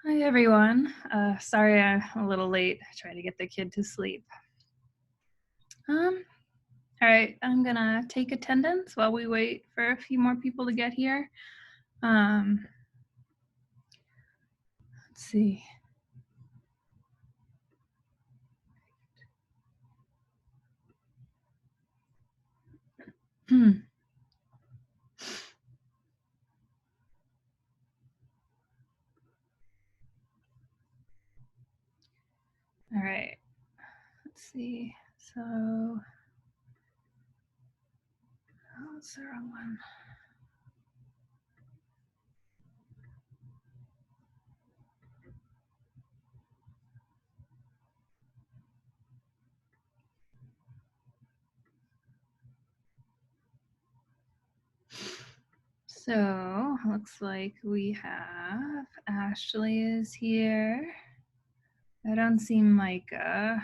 Hi everyone. Sorry I'm a little late. I tried to get the kid to sleep. All right, I'm gonna take attendance while we wait for a few more people to get here. Let's see. All right, let's see. So, oh, that's the wrong one. So, looks like we have Ashley is here. I don't see Micah.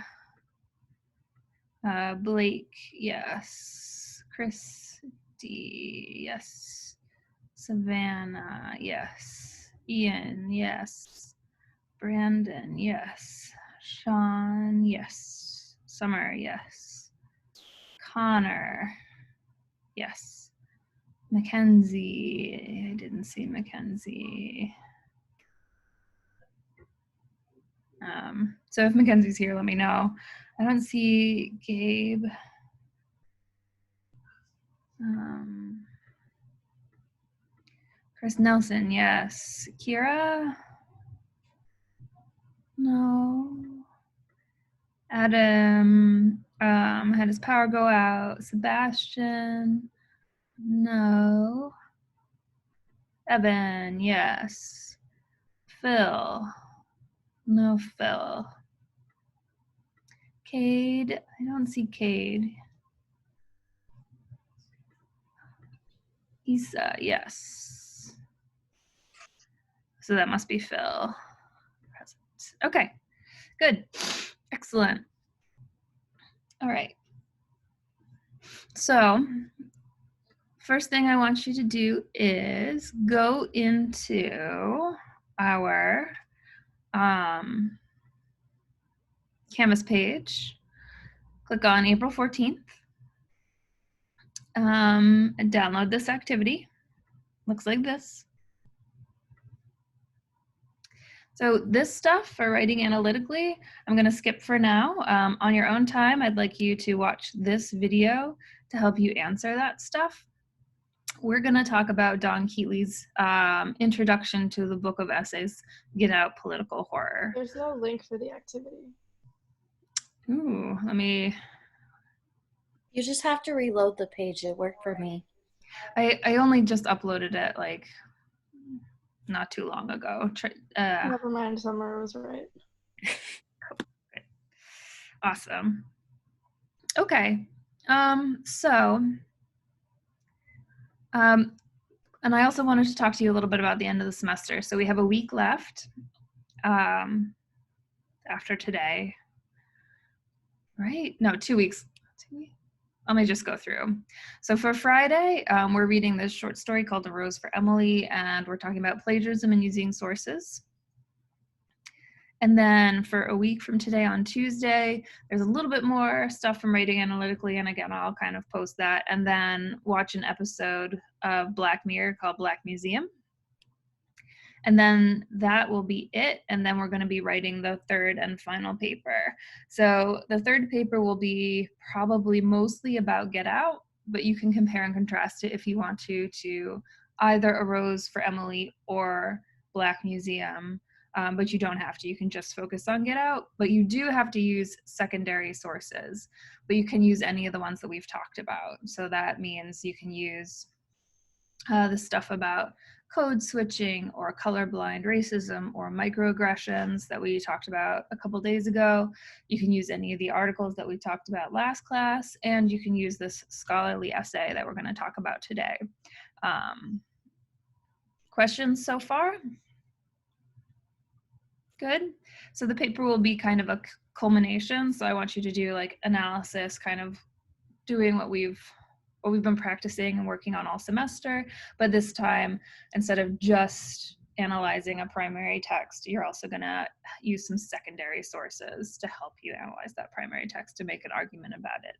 Blake, yes. Christy, yes. Savannah, yes. Ian, yes. Brandon, yes. Sean, yes. Summer, yes. Connor, yes. Mackenzie, I didn't see Mackenzie. So if Mackenzie's here, let me know. I don't see Gabe. Chris Nelson, yes. Kira? No. Adam had his power go out. Sebastian? No. Evan, yes. Phil? No, Phil. Cade? I don't see Cade. Issa, yes. So that must be Phil. Present. Okay, good. Excellent. All right. So first thing I want you to do is go into our Canvas page, click on April 14th, and download this activity. Looks like this. So this stuff for writing analytically, I'm going to skip for now. On your own time, I'd like you to watch this video to help you answer that stuff. We're going to talk about Don Keatley's introduction to the book of essays, Get Out Political Horror. There's no link for the activity. Ooh, let me... You just have to reload the page. It worked for me. I only just uploaded it like not too long ago. Never mind, Summer was right. Awesome. Okay. And I also wanted to talk to you a little bit about the end of the semester. So we have a week left after today, right? No, 2 weeks. Let me just go through. So for Friday, we're reading this short story called A Rose for Emily, and we're talking about plagiarism and using sources. And then for a week from today on Tuesday, there's a little bit more stuff from Writing Analytically, and again, I'll kind of post that, and then watch an episode of Black Mirror called Black Museum. And then that will be it, and then we're going to be writing the third and final paper. So the third paper will be probably mostly about Get Out, but you can compare and contrast it if you want to either A Rose for Emily or Black Museum. But you don't have to. You can just focus on Get Out, but you do have to use secondary sources. But you can use any of the ones that we've talked about. So that means you can use the stuff about code switching or colorblind racism or microaggressions that we talked about a couple days ago. You can use any of the articles that we talked about last class, and you can use this scholarly essay that we're going to talk about today. Questions so far? Good. So the paper will be kind of a culmination. So I want you to do like analysis, kind of doing what we've been practicing and working on all semester, but this time, instead of just analyzing a primary text, you're also going to use some secondary sources to help you analyze that primary text to make an argument about it.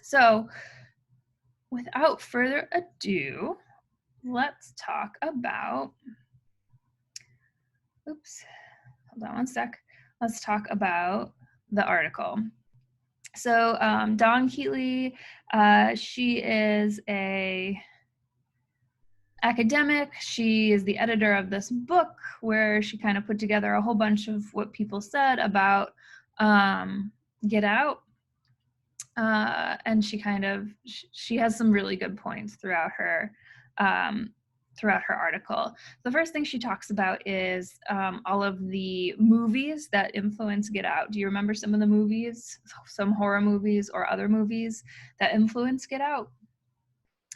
So without further ado, let's talk about, oops, hold on one sec. Let's talk about the article. So Dawn Keatley, she is a academic. She is the editor of this book where she kind of put together a whole bunch of what people said about Get Out. And she has some really good points throughout her article. The first thing she talks about is all of the movies that influence Get Out. Do you remember some of the movies, some horror movies or other movies that influence Get Out?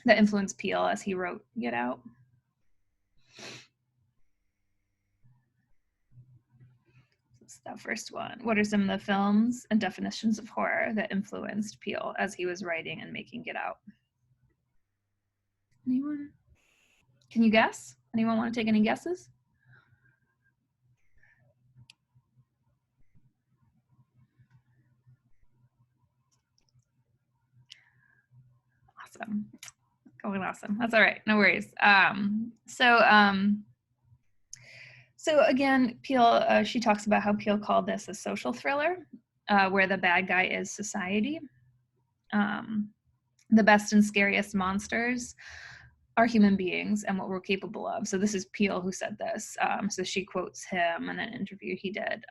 That influenced Peele as he wrote Get Out? That's the first one. What are some of the films and definitions of horror that influenced Peele as he was writing and making Get Out? Anyone? Can you guess? Anyone want to take any guesses? Awesome. Going awesome. That's all right. No worries. So again, Peele, she talks about how Peele called this a social thriller, where the bad guy is society. The best and scariest monsters are human beings and what we're capable of. So this is Peele who said this. So she quotes him in an interview he did.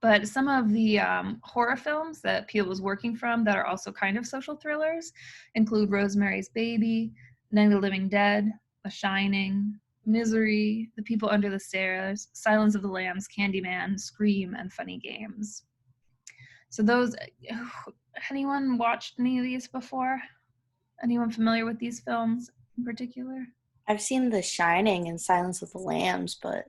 But some of the horror films that Peele was working from that are also kind of social thrillers include Rosemary's Baby, Night of the Living Dead, The Shining, Misery, The People Under the Stairs, Silence of the Lambs, Candyman, Scream, and Funny Games. So those, anyone watched any of these before? Anyone familiar with these films in particular? I've seen The Shining and Silence of the Lambs, but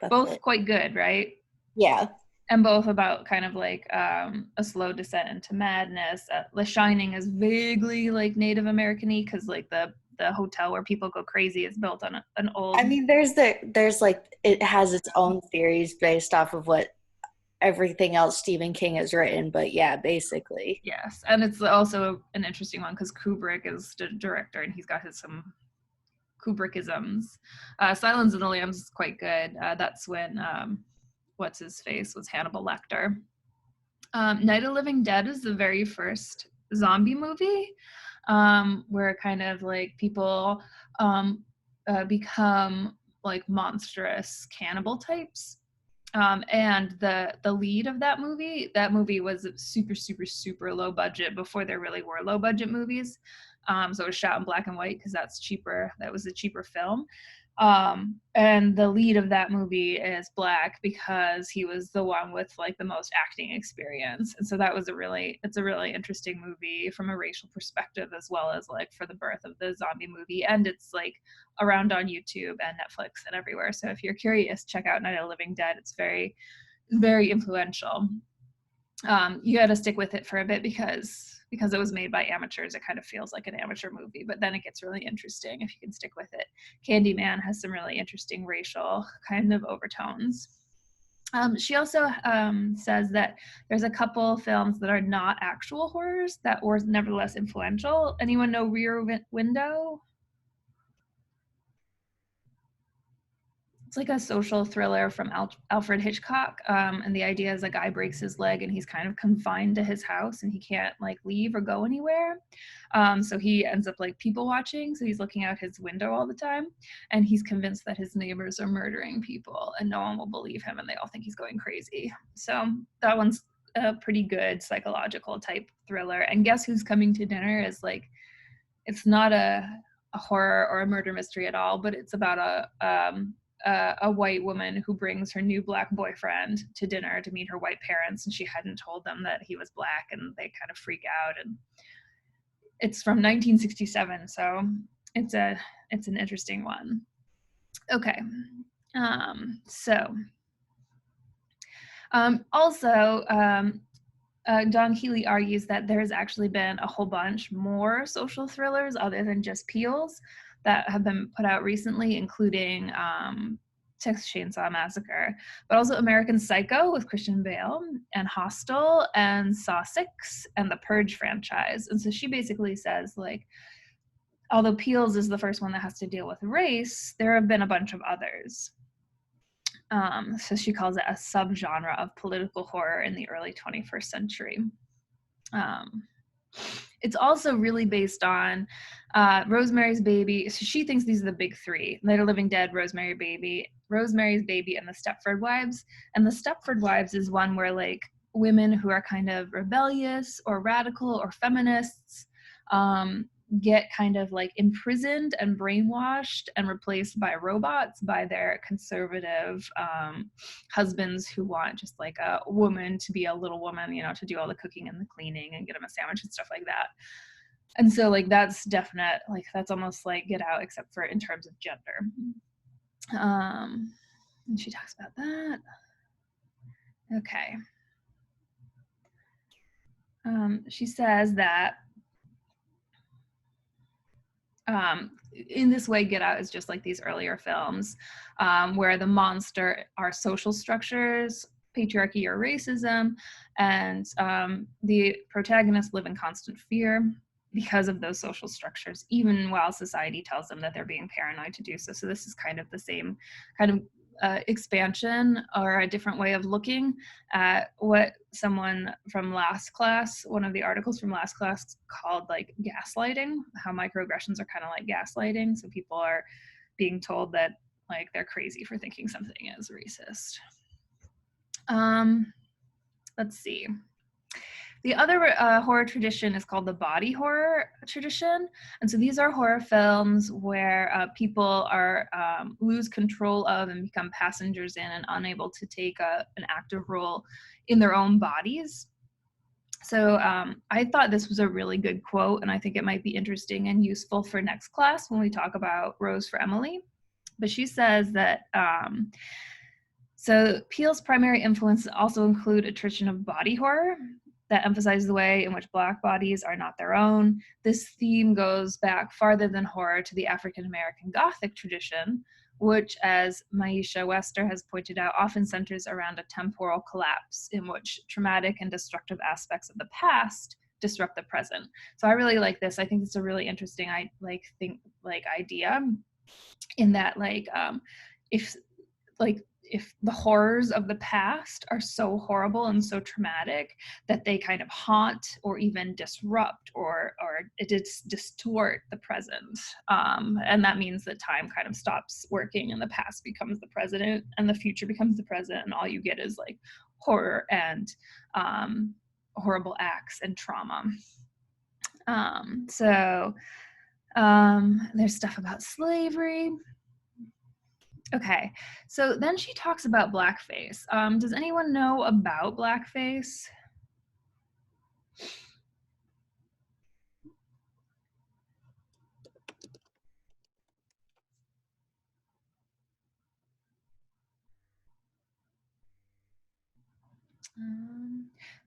both quite good, right? Yeah. And both about kind of like a slow descent into madness. The Shining is vaguely like Native American-y because like the hotel where people go crazy is built on an old. I mean, there's like, it has its own theories based off of what everything else Stephen King has written, but yeah, basically. Yes, and it's also an interesting one because Kubrick is the director and he's got some Kubrickisms. Silence of the Lambs is quite good. That's when what's his face was Hannibal Lecter. Night of the Living Dead is the very first zombie movie where kind of like people become like monstrous cannibal types. And the lead of that movie was super, super, super low budget before there really were low budget movies. So it was shot in black and white because that's cheaper. That was a cheaper film. And the lead of that movie is black because he was the one with like the most acting experience. And so it's a really interesting movie from a racial perspective, as well as like for the birth of the zombie movie. And it's like around on YouTube and Netflix and everywhere. So if you're curious, check out Night of the Living Dead. It's very, very influential. You got to stick with it for a bit because it was made by amateurs. It kind of feels like an amateur movie, but then it gets really interesting if you can stick with it. Candyman has some really interesting racial kind of overtones. She also says that there's a couple films that are not actual horrors that were nevertheless influential. Anyone know Rear Window? It's like a social thriller from Alfred Hitchcock. And the idea is a guy breaks his leg and he's kind of confined to his house and he can't like leave or go anywhere. So he ends up like people watching. So he's looking out his window all the time and he's convinced that his neighbors are murdering people and no one will believe him and they all think he's going crazy. So that one's a pretty good psychological type thriller. And Guess Who's Coming to Dinner is like, it's not a horror or a murder mystery at all, but it's about a white woman who brings her new black boyfriend to dinner to meet her white parents, and she hadn't told them that he was black, and they kind of freak out. And it's from 1967, so it's an interesting one. Okay, also Dawn Keatley argues that there's actually been a whole bunch more social thrillers other than just Peele's. that have been put out recently, including Texas Chainsaw Massacre, but also American Psycho with Christian Bale, and Hostel, and Saw 6, and the Purge franchise. And so she basically says, like, although Peele's is the first one that has to deal with race, there have been a bunch of others. So she calls it a subgenre of political horror in the early 21st century. It's also really based on Rosemary's Baby. So she thinks these are the big three: Night of the Living Dead, Rosemary's Baby, and the Stepford Wives. And the Stepford Wives is one where, like, women who are kind of rebellious or radical or feminists get kind of like imprisoned and brainwashed and replaced by robots by their conservative husbands who want just like a woman to be a little woman, you know, to do all the cooking and the cleaning and get them a sandwich and stuff like that. And so, like, that's definite, like, that's almost like Get Out, except for in terms of gender. And she talks about that. Okay. She says that in this way, Get Out is just like these earlier films where the monster are social structures, patriarchy or racism, and the protagonists live in constant fear because of those social structures, even while society tells them that they're being paranoid to do so. So this is kind of the same kind of expansion or a different way of looking at what someone from last class, one of the articles from last class, called like gaslighting, how microaggressions are kind of like gaslighting. So people are being told that like they're crazy for thinking something is racist. Let's see. The other horror tradition is called the body horror tradition. And so these are horror films where people are lose control of and become passengers in and unable to take an active role in their own bodies. So I thought this was a really good quote, and I think it might be interesting and useful for next class when we talk about Rose for Emily. But she says that, so Peele's primary influences also include a tradition of body horror that emphasizes the way in which Black bodies are not their own. This theme goes back farther than horror to the African-American Gothic tradition, which, as Maisha Wester has pointed out, often centers around a temporal collapse in which traumatic and destructive aspects of the past disrupt the present. So I really like this. I think it's a really interesting idea in that, like, if the horrors of the past are so horrible and so traumatic that they kind of haunt or even disrupt or distort the present. And that means that time kind of stops working and the past becomes the present and the future becomes the present, and all you get is like horror and horrible acts and trauma. There's stuff about slavery. Okay, so then she talks about blackface. Does anyone know about blackface?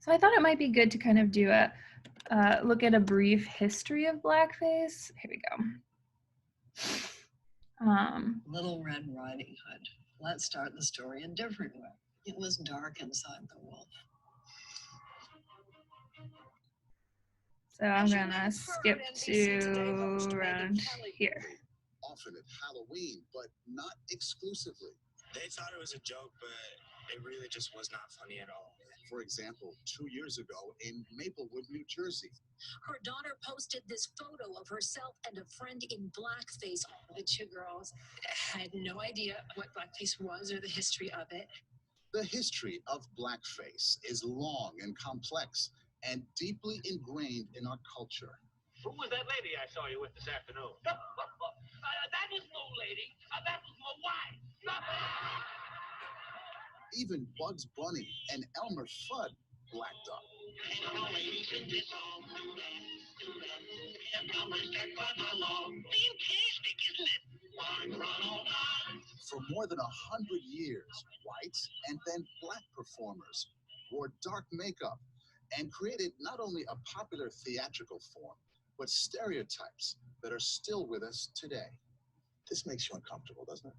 So I thought it might be good to kind of do a look at a brief history of blackface. Here we go. Little Red Riding Hood. Let's start the story a different way. It was dark inside the wolf. So I'm gonna skip to around here. Often at Halloween, but not exclusively. They thought it was a joke, but it really just was not funny at all. For example, 2 years ago in Maplewood, New Jersey. Her daughter posted this photo of herself and a friend in blackface. The two girls had no idea what blackface was or the history of it. The history of blackface is long and complex and deeply ingrained in our culture. Who was that lady I saw you with this afternoon? That was no lady. That was my wife. Even Bugs Bunny and Elmer Fudd blacked up. Fantastic, isn't it? For more than 100 years, whites and then black performers wore dark makeup and created not only a popular theatrical form, but stereotypes that are still with us today. This makes you uncomfortable, doesn't it?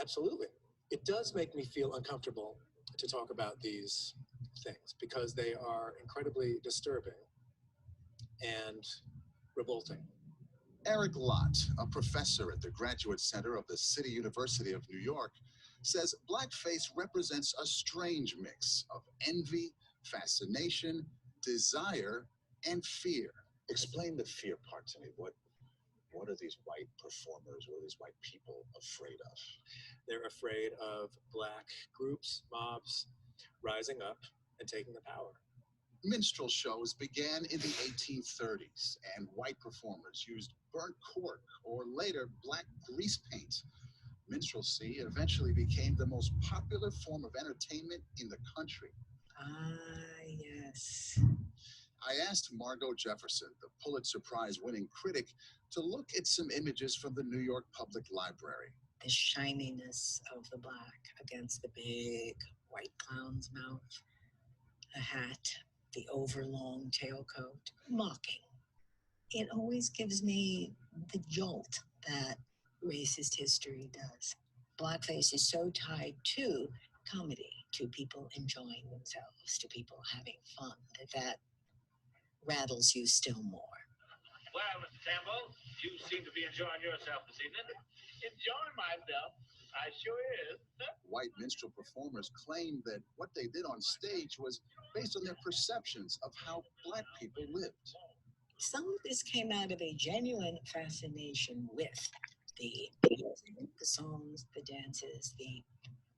Absolutely. It does make me feel uncomfortable to talk about these things because they are incredibly disturbing and revolting. Eric Lott, a professor at the Graduate Center of the City University of New York, says blackface represents a strange mix of envy, fascination, desire, and fear. Explain the fear part to me. What are these white performers, what are these white people afraid of? They're afraid of black groups, mobs, rising up and taking the power. Minstrel shows began in the 1830s, and white performers used burnt cork or later black grease paint. Minstrelsy eventually became the most popular form of entertainment in the country. Ah, yes. I asked Margot Jefferson, the Pulitzer Prize-winning critic, to look at some images from the New York Public Library. The shininess of the black against the big white clown's mouth, the hat, the overlong tailcoat, mocking. It always gives me the jolt that racist history does. Blackface is so tied to comedy, to people enjoying themselves, to people having fun, that rattles you still more. Well, Mr. Sambo, you seem to be enjoying yourself this evening. Enjoying myself? I sure is. White minstrel performers claimed that what they did on stage was based on their perceptions of how black people lived. Some of this came out of a genuine fascination with the music, the songs, the dances, the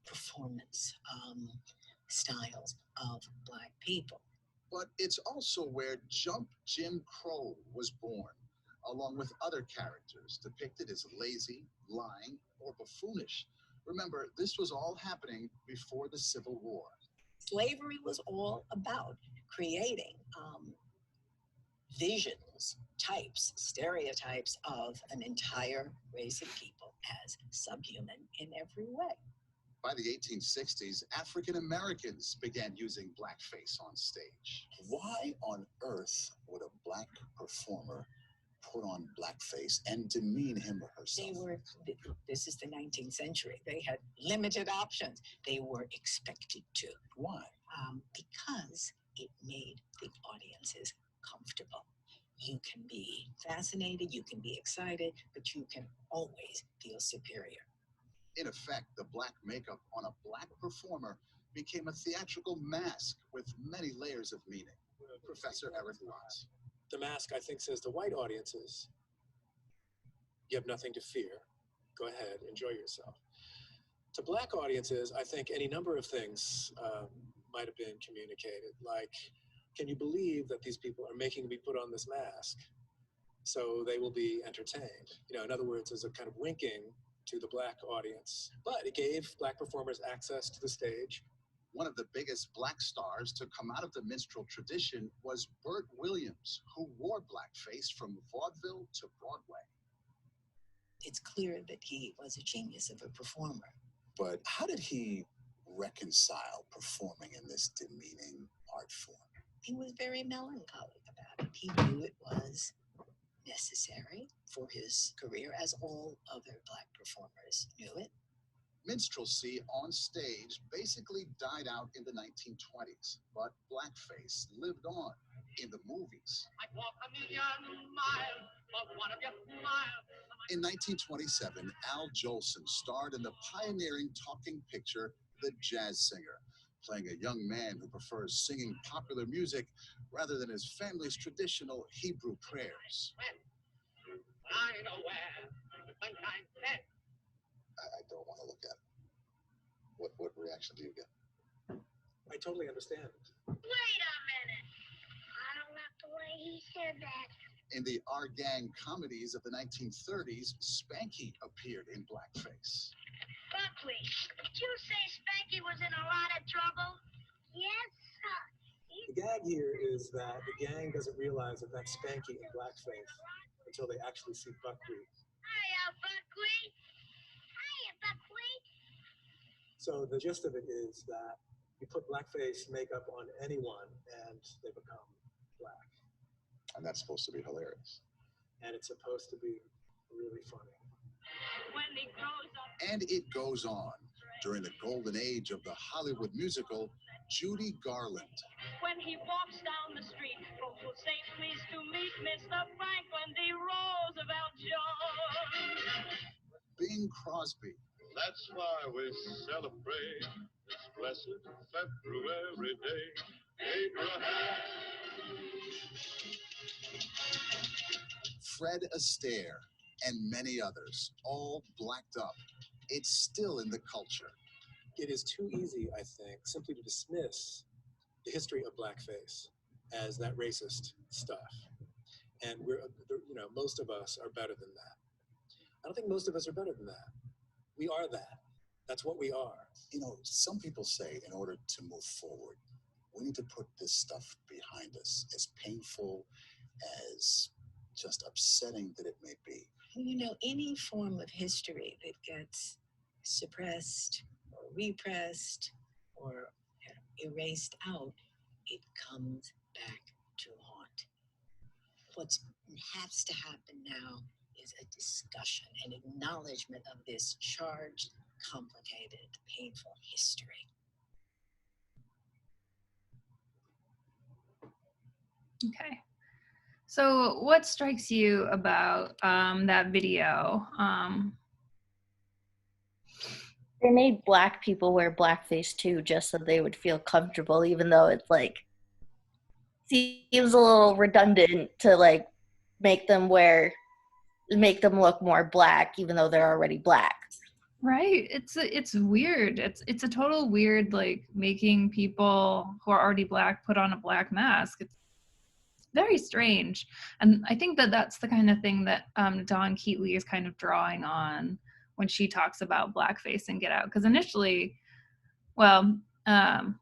performance styles of black people. But it's also where Jump Jim Crow was born, along with other characters depicted as lazy, lying, or buffoonish. Remember, this was all happening before the Civil War. Slavery was all about creating visions, types, stereotypes of an entire race of people as subhuman in every way. By the 1860s, African Americans began using blackface on stage. Why on earth would a black performer put on blackface and demean him or herself? This is the 19th century. They had limited options. They were expected to. Why? Because it made the audiences comfortable. You can be fascinated, you can be excited, but you can always feel superior. In effect, the black makeup on a black performer became a theatrical mask with many layers of meaning. Professor Eric Lott. The mask, I think, says to white audiences, you have nothing to fear. Go ahead, enjoy yourself. To black audiences, I think any number of things might have been communicated, like, can you believe that these people are making me put on this mask so they will be entertained? You know, in other words, there's a kind of winking to the black audience, but it gave black performers access to the stage. One of the biggest black stars to come out of the minstrel tradition was Bert Williams, who wore blackface from vaudeville to Broadway. It's clear that he was a genius of a performer. But how did he reconcile performing in this demeaning art form? He was very melancholic about it. He knew it was necessary for his career, as all other black performers knew it. Minstrelsy on stage basically died out in the 1920s, but blackface lived on in the movies. I'd walk a million miles for one of your smiles. In 1927, Al Jolson starred in the pioneering talking picture The Jazz Singer, playing a young man who prefers singing popular music rather than his family's traditional Hebrew prayers. I know where the sunshine set. I don't want to look at it. What reaction do you get? I totally understand. Wait a minute. I don't like the way he said that. In the Our Gang comedies of the 1930s, Spanky appeared in blackface. Buckley, did you say Spanky was in a lot of trouble? Yes, sir. The gag here is that the gang doesn't realize that that's Spanky in blackface until they actually see Buckwheat. Hiya, Buckley. Hiya, Buckley. So the gist of it is that you put blackface makeup on anyone and they become black. And that's supposed to be hilarious. And it's supposed to be really funny. when he grows up. And it goes on. During the golden age of the Hollywood musical, Judy Garland. When he walks down the street, folks will say, please to meet Mr. Franklin D. Roosevelt Jones. Bing Crosby. That's why we celebrate this blessed February day. Abraham. Fred Astaire, and many others, all blacked up. It's still in the culture. It is too easy, I think, simply to dismiss the history of blackface as that racist stuff. And most of us are better than that. I don't think most of us are better than that. We are that. That's what we are. You know, some people say in order to move forward, we need to put this stuff behind us, as painful, as just upsetting that it may be. You know, any form of history that gets suppressed or repressed or erased out, it comes back to haunt. What has to happen now is a discussion, an acknowledgement of this charged, complicated, painful history. Okay. So what strikes you about that video? They made black people wear blackface too, just so they would feel comfortable, even though it's like seems a little redundant to like make them look more black, even though they're already black. Right. It's weird. It's a total weird, like making people who are already black put on a black mask. It's very strange. And I think that that's the kind of thing that Dawn Keatley is kind of drawing on when she talks about blackface and Get Out. Because initially, well, I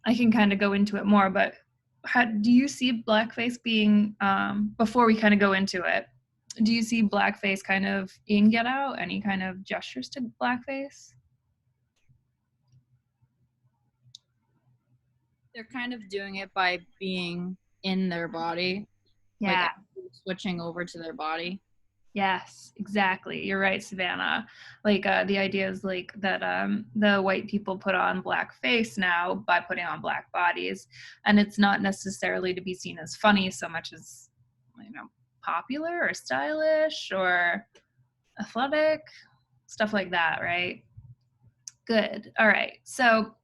can kind of go into it more, but do you see blackface being, before we kind of go into it, do you see blackface kind of in Get Out? Any kind of gestures to blackface? They're kind of doing it by being in their body. Yeah. Like switching over to their body. Yes, exactly. You're right, Savannah. Like the idea is like that the white people put on black face now by putting on black bodies, and it's not necessarily to be seen as funny so much as, you know, popular or stylish or athletic, stuff like that, right? Good. All right. So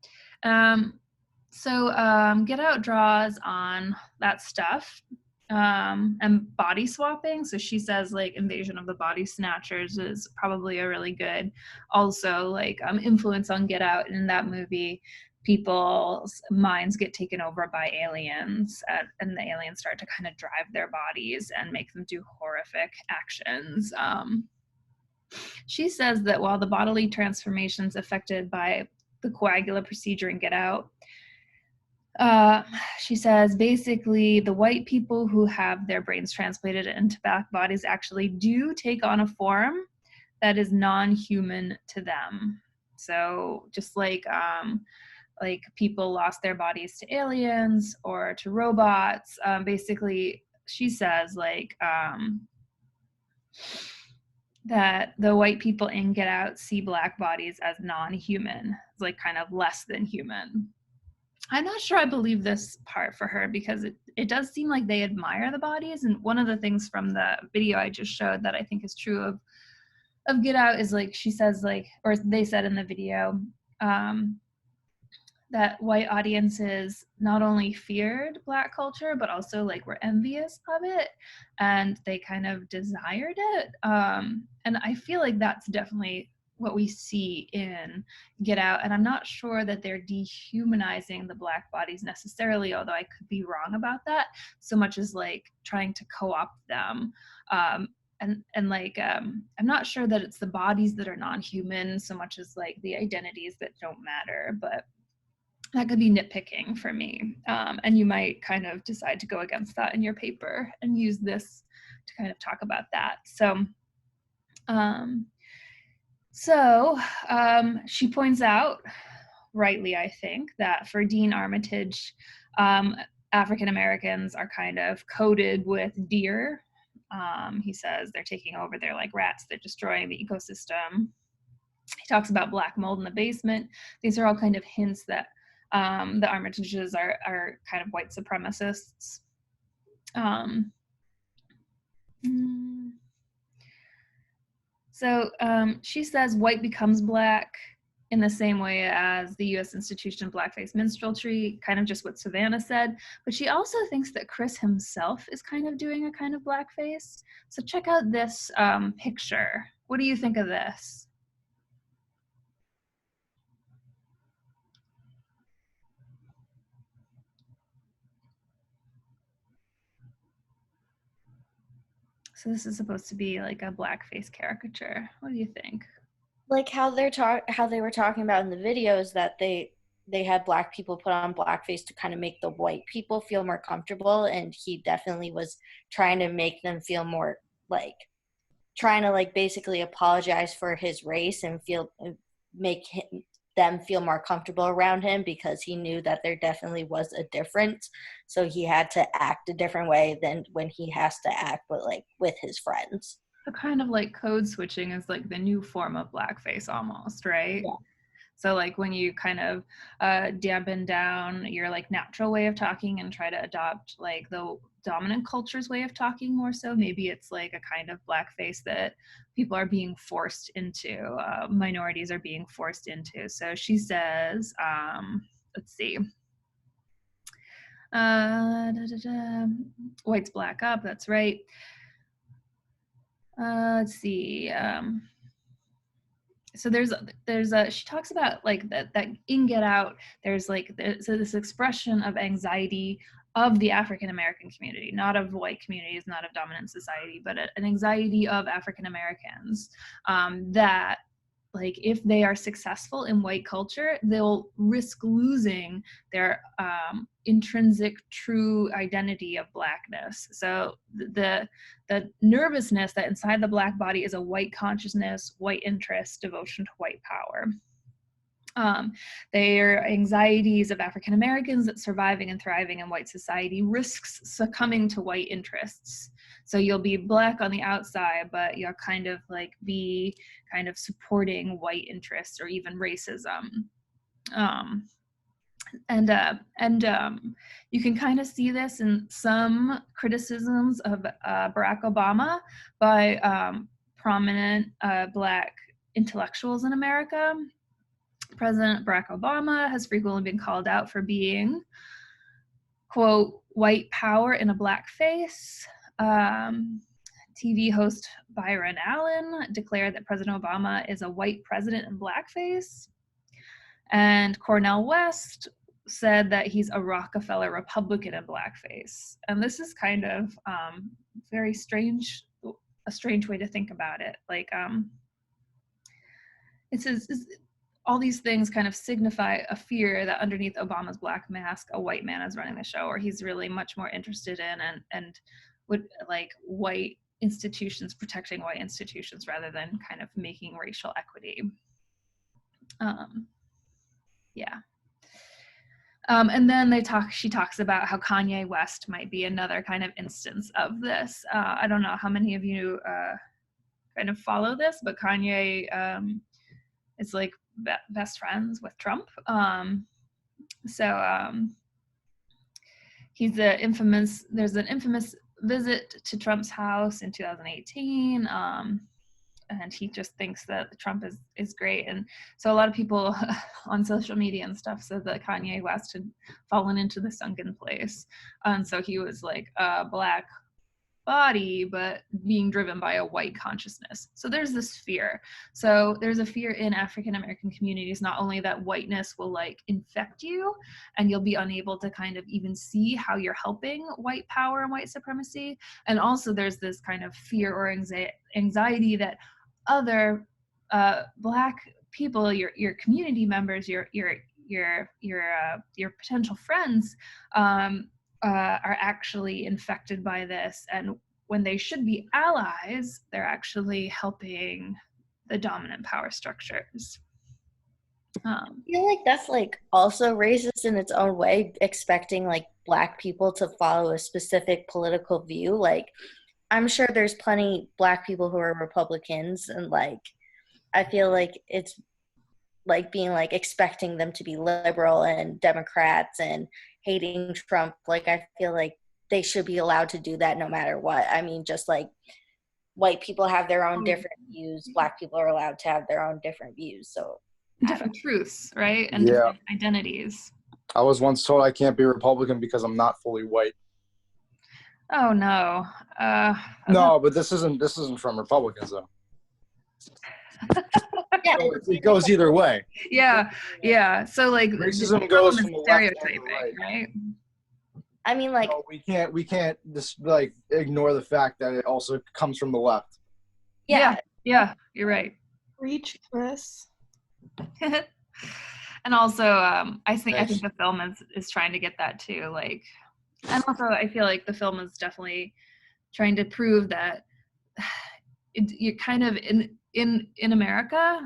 Get Out draws on that stuff. And body swapping. So she says like Invasion of the Body Snatchers is probably a really good also like influence on Get Out. In that movie, people's minds get taken over by aliens, and the aliens start to kind of drive their bodies and make them do horrific actions. She says that while the bodily transformations affected by the coagular procedure in Get Out, she says basically the white people who have their brains transplanted into black bodies actually do take on a form that is non-human to them. So just like people lost their bodies to aliens or to robots, basically she says like that the white people in Get Out see black bodies as non-human, it's like kind of less than human. I'm not sure I believe this part for her, because it does seem like they admire the bodies. And one of the things from the video I just showed that I think is true of Get Out is like she says like, or they said in the video, that white audiences not only feared black culture, but also like were envious of it, and they kind of desired it. And I feel like that's definitely what we see in Get Out, and I'm not sure that they're dehumanizing the black bodies necessarily, although I could be wrong about that, so much as like trying to co-opt them. And like I'm not sure that it's the bodies that are non-human so much as like the identities that don't matter, but that could be nitpicking for me. And you might kind of decide to go against that in your paper and use this to kind of talk about that. So she points out, rightly I think, that for Dean Armitage, African Americans are kind of coded with deer. He says they're taking over. They're like rats. They're destroying the ecosystem. He talks about black mold in the basement. These are all kind of hints that the Armitages are kind of white supremacists. So she says white becomes black in the same way as the U.S. institution blackface minstrelsy, kind of just what Savannah said. But she also thinks that Chris himself is kind of doing a kind of blackface. So check out this picture. What do you think of this? So this is supposed to be like a blackface caricature. What do you think? Like how they were talking about in the videos that they had black people put on blackface to kind of make the white people feel more comfortable, and he definitely was trying to make them feel more like trying to like basically apologize for his race and make them feel more comfortable around him, because he knew that there definitely was a difference. So he had to act a different way than when he has to act, but like with his friends. The kind of like code switching is like the new form of blackface almost, right? Yeah. So like when you kind of dampen down your like natural way of talking and try to adopt like the dominant culture's way of talking more so, maybe it's like a kind of blackface that people are being forced into, minorities are being forced into. So she says, let's see. White's black up, that's right. Let's see. So she talks about like that in Get Out, there's this expression of anxiety of the African American community, not of white communities, not of dominant society, but an anxiety of African Americans, that like if they are successful in white culture, they'll risk losing their intrinsic true identity of blackness. So the nervousness that inside the black body is a white consciousness, white interest, devotion to white power. Their anxieties of African Americans that surviving and thriving in white society risks succumbing to white interests. So you'll be black on the outside, but you'll kind of like be kind of supporting white interests or even racism. You can kind of see this in some criticisms of Barack Obama by prominent black intellectuals in America. President Barack Obama has frequently been called out for being, quote, white power in a black face. TV host Byron Allen declared that President Obama is a white president in blackface. And Cornel West said that he's a Rockefeller Republican in blackface. And this is kind of very strange, a strange way to think about it. Like, all these things kind of signify a fear that underneath Obama's black mask, a white man is running the show, or he's really much more interested in and would like white institutions, protecting white institutions rather than kind of making racial equity. Yeah. And then she talks about how Kanye West might be another kind of instance of this. I don't know how many of you kind of follow this, but Kanye is like best friends with Trump. There's an infamous visit to Trump's house in 2018. And he just thinks that Trump is great. And so a lot of people on social media and stuff said that Kanye West had fallen into the sunken place. And so he was like a black body, but being driven by a white consciousness. So there's this fear. So there's a fear in African American communities, not only that whiteness will like infect you and you'll be unable to kind of even see how you're helping white power and white supremacy. And also there's this kind of fear or anxiety that other black people, your community members, your potential friends, are actually infected by this, and when they should be allies, they're actually helping the dominant power structures. I feel like that's like also racist in its own way, expecting like black people to follow a specific political view. Like I'm sure there's plenty black people who are Republicans, and like I feel like it's like being like expecting them to be liberal and Democrats and hating Trump. Like I feel like they should be allowed to do that no matter what. I mean, just like white people have their own different views, black people are allowed to have their own different views. So different truths, right? And Yeah. different identities. I was once told I can't be Republican because I'm not fully white. Oh no. No, but this isn't from Republicans though. Yeah, It goes either way. Yeah. So like Racism goes from the left and the stereotyping, right? I mean, like, No, we can't just like ignore the fact that it also comes from the left. yeah, You're right. Reach, Chris. And also, I think the film is trying to get that too. Like, and also I feel like the film is definitely trying to prove that you're kind of in America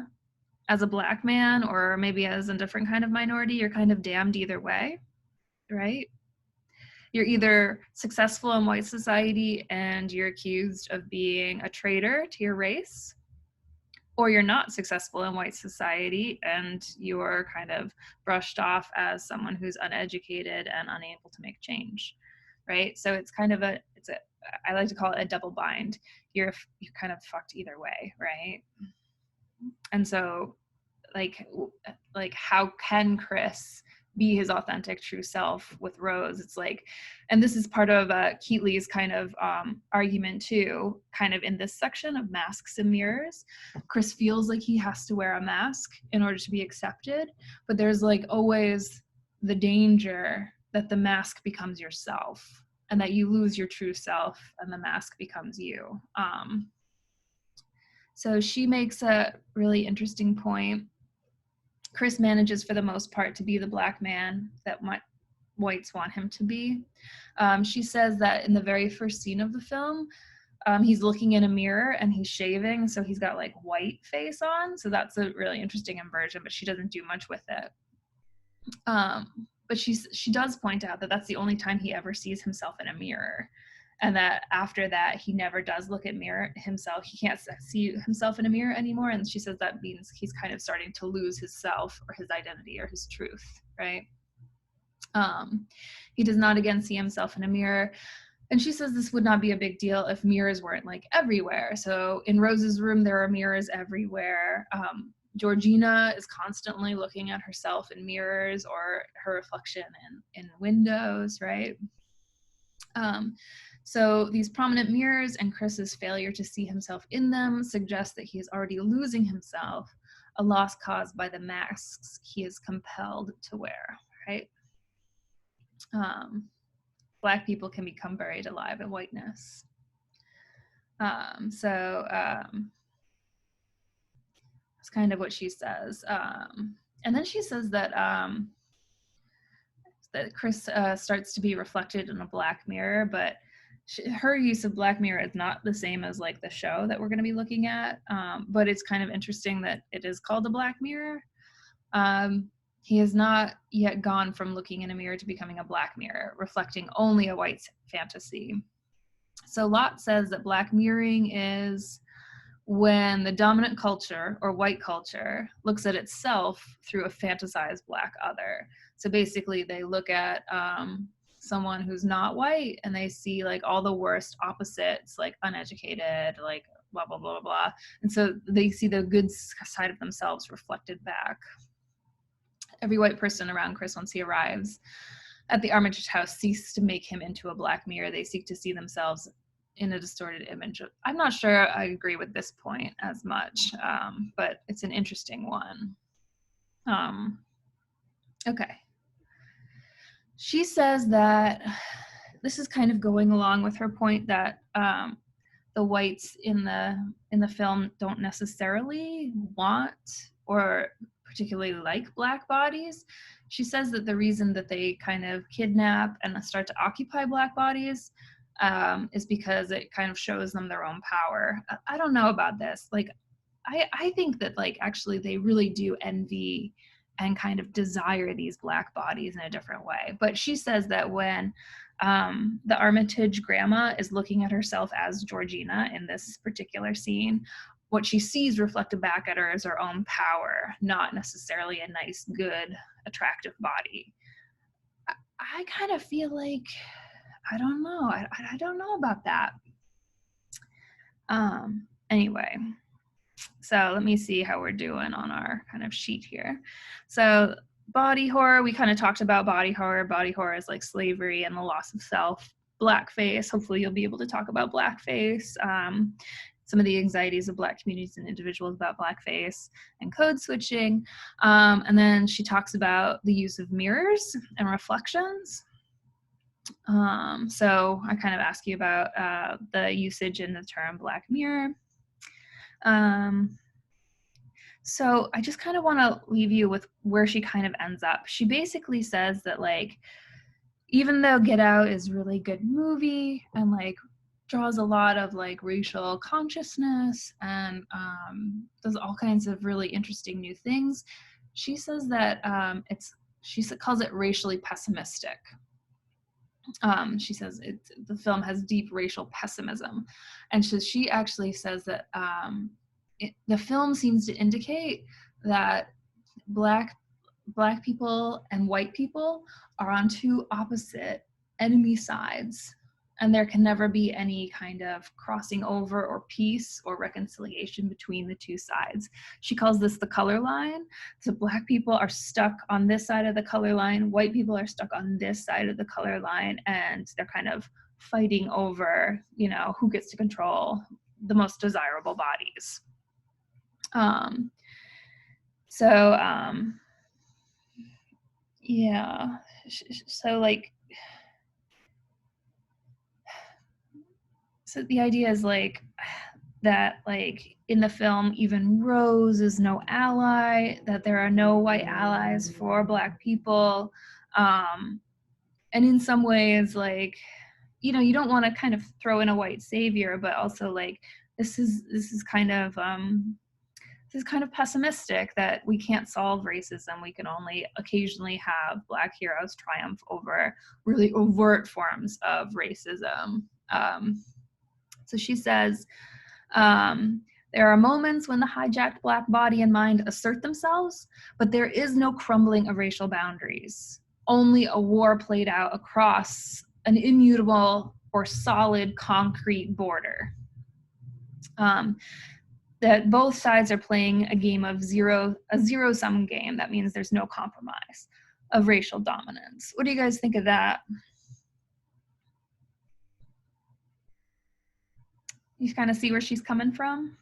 as a black man, or maybe as a different kind of minority, you're kind of damned either way, right? You're either successful in white society and you're accused of being a traitor to your race, or you're not successful in white society and you're kind of brushed off as someone who's uneducated and unable to make change, right? So it's kind of I like to call it a double bind. You're kind of fucked either way, right? And so like how can Chris be his authentic true self with Rose? It's like, and this is part of Keatley's kind of argument too, kind of in this section of masks and mirrors. Chris feels like he has to wear a mask in order to be accepted, but there's like always the danger that the mask becomes yourself and that you lose your true self and the mask becomes you. So she makes a really interesting point. Chris manages for the most part to be the black man that whites want him to be. She says that in the very first scene of the film, he's looking in a mirror and he's shaving, so he's got like white face on. So that's a really interesting inversion, but she doesn't do much with it. But she does point out that that's the only time he ever sees himself in a mirror, and that after that he never does look at himself. He can't see himself in a mirror anymore, and she says that means he's kind of starting to lose his self or his identity or his truth, right? He does not again see himself in a mirror, and she says this would not be a big deal if mirrors weren't like everywhere. So in Rose's room there are mirrors everywhere. Georgina is constantly looking at herself in mirrors or her reflection in windows, right? So these prominent mirrors and Chris's failure to see himself in them suggest that he is already losing himself, a loss caused by the masks he is compelled to wear, right? Black people can become buried alive in whiteness. That's kind of what she says. And then she says that that Chris starts to be reflected in a black mirror, but her use of black mirror is not the same as like the show that we're going to be looking at, but it's kind of interesting that it is called a black mirror. He has not yet gone from looking in a mirror to becoming a black mirror, reflecting only a white fantasy. So Lott says that black mirroring is when the dominant culture or white culture looks at itself through a fantasized black other. So basically they look at someone who's not white and they see like all the worst opposites, like uneducated, like blah, blah, blah, blah. And so they see the good side of themselves reflected back. Every white person around Chris once he arrives at the Armitage house seeks to make him into a black mirror. They seek to see themselves in a distorted image. I'm not sure I agree with this point as much, but it's an interesting one. Okay. She says that this is kind of going along with her point that the whites in the film don't necessarily want or particularly like black bodies. She says that the reason that they kind of kidnap and start to occupy black bodies is because it kind of shows them their own power. I don't know about this. Like, I think that like actually they really do envy and kind of desire these black bodies in a different way. But she says that when The Armitage grandma is looking at herself as Georgina in this particular scene. What she sees reflected back at her is her own power, not necessarily a nice, good, attractive body. I kind of feel like, I don't know. I don't know about that. Anyway, so let me see how we're doing on our kind of sheet here. So body horror, we kind of talked about body horror. Body horror is like slavery and the loss of self. Blackface, hopefully you'll be able to talk about blackface. Some of the anxieties of Black communities and individuals about blackface and code switching. And then she talks about the use of mirrors and reflections. So I kind of ask you about the usage in the term Black mirror. So I just kind of want to leave you with where she kind of ends up. She basically says that, like, even though Get Out is a really good movie and like draws a lot of like racial consciousness and does all kinds of really interesting new things, she says that she calls it racially pessimistic. She says the film has deep racial pessimism, and she actually says that the film seems to indicate that black people and white people are on two opposite enemy sides, and there can never be any kind of crossing over or peace or reconciliation between the two sides. She calls this the color line. So Black people are stuck on this side of the color line, white people are stuck on this side of the color line, and they're kind of fighting over, you know, who gets to control the most desirable bodies. Yeah, so like, so the idea is like that, like in the film, even Rose is no ally, that there are no white allies for Black people. And in some ways, like, you know, you don't want to kind of throw in a white savior, but also like, this is kind of pessimistic that we can't solve racism. We can only occasionally have Black heroes triumph over really overt forms of racism. So she says, there are moments when the hijacked Black body and mind assert themselves, but there is no crumbling of racial boundaries, only a war played out across an immutable or solid concrete border. That both sides are playing a game of a zero-sum game. That means there's no compromise of racial dominance. What do you guys think of that? You kind of see where she's coming from?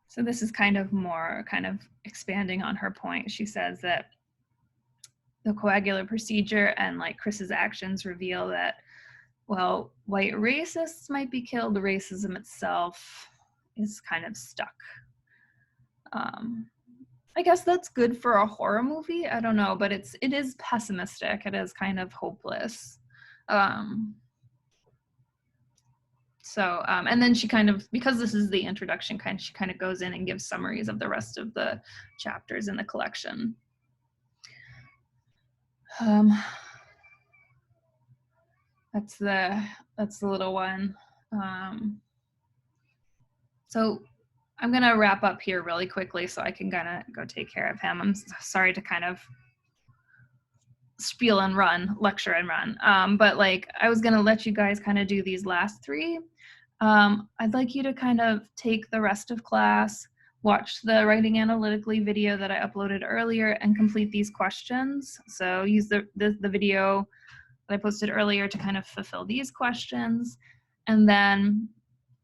So this is kind of more kind of expanding on her point. She says that the coagular procedure and like Chris's actions reveal that, well, white racists might be killed, the racism itself is kind of stuck. I guess that's good for a horror movie. I don't know, but it is pessimistic. It is kind of hopeless. And then she kind of, because this is the introduction, she kind of goes in and gives summaries of the rest of the chapters in the collection. That's the little one. So I'm gonna wrap up here really quickly so I can kind of go take care of him. I'm sorry to kind of spiel and run, lecture and run. But like, I was gonna let you guys kind of do these last three. I'd like you to kind of take the rest of class, watch the Writing Analytically video that I uploaded earlier, and complete these questions. So use the video that I posted earlier to kind of fulfill these questions. And then,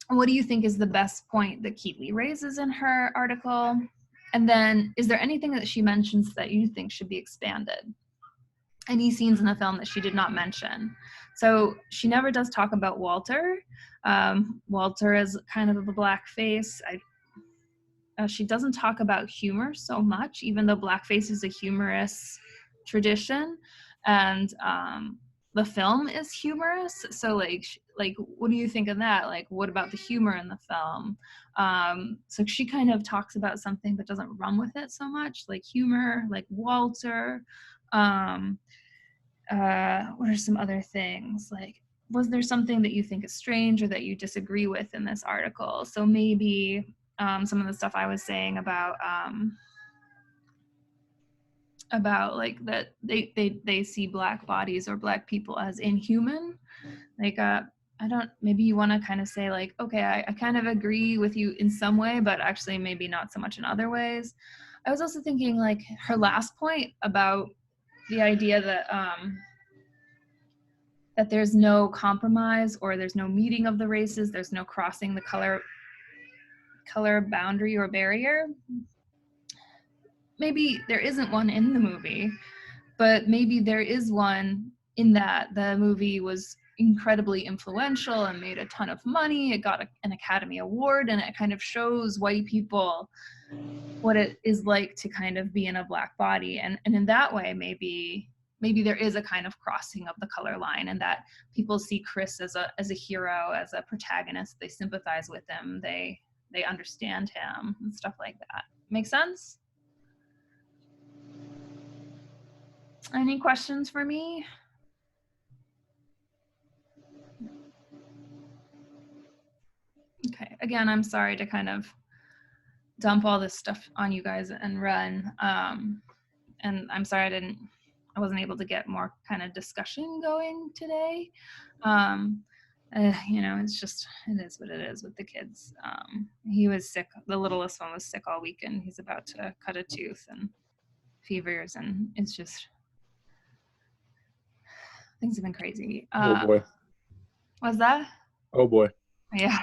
what do you think is the best point that Keatley raises in her article? And then, is there anything that she mentions that you think should be expanded? Any scenes in the film that she did not mention? So she never does talk about Walter. Walter is kind of a blackface. She doesn't talk about humor so much, even though blackface is a humorous tradition. And the film is humorous. So like what do you think of that? Like, what about the humor in the film? So she kind of talks about something but doesn't run with it so much, like humor, like Walter. What are some other things? Like, was there something that you think is strange or that you disagree with in this article? So maybe some of the stuff I was saying about like that they see Black bodies or Black people as inhuman. Like maybe you want to kind of say like, okay, I kind of agree with you in some way, but actually maybe not so much in other ways. I was also thinking like her last point about the idea that that there's no compromise or there's no meeting of the races, there's no crossing the color boundary or barrier. Maybe there isn't one in the movie, but maybe there is one in that the movie was incredibly influential and made a ton of money. It got an Academy Award, and it kind of shows white people what it is like to kind of be in a Black body. And in that way, maybe there is a kind of crossing of the color line, and that people see Chris as a hero, as a protagonist. They sympathize with him. They understand him and stuff like that. Make sense? Any questions for me? Okay, again, I'm sorry to kind of dump all this stuff on you guys and run. And I'm sorry I wasn't able to get more kind of discussion going today. You know, it's just, it is what it is with the kids. He was sick. The littlest one was sick all weekend. He's about to cut a tooth and fevers, and it's just, things have been crazy. Oh boy. Was that? Oh boy. Yeah.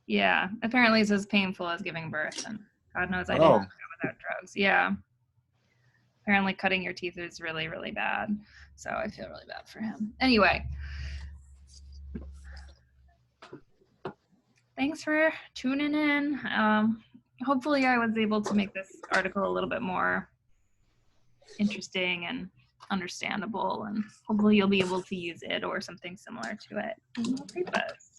Yeah. Apparently it's as painful as giving birth, and God knows I didn't go without drugs. Yeah. Apparently cutting your teeth is really, really bad. So I feel really bad for him. Anyway. Thanks for tuning in. Hopefully I was able to make this article a little bit more interesting and understandable, and hopefully you'll be able to use it or something similar to it in your papers.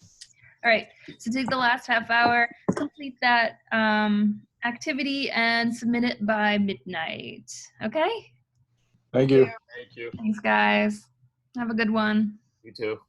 All right, so take the last half hour, complete that activity, and submit it by midnight. Okay? Thank you. Thank you. Thanks, guys. Have a good one. You too.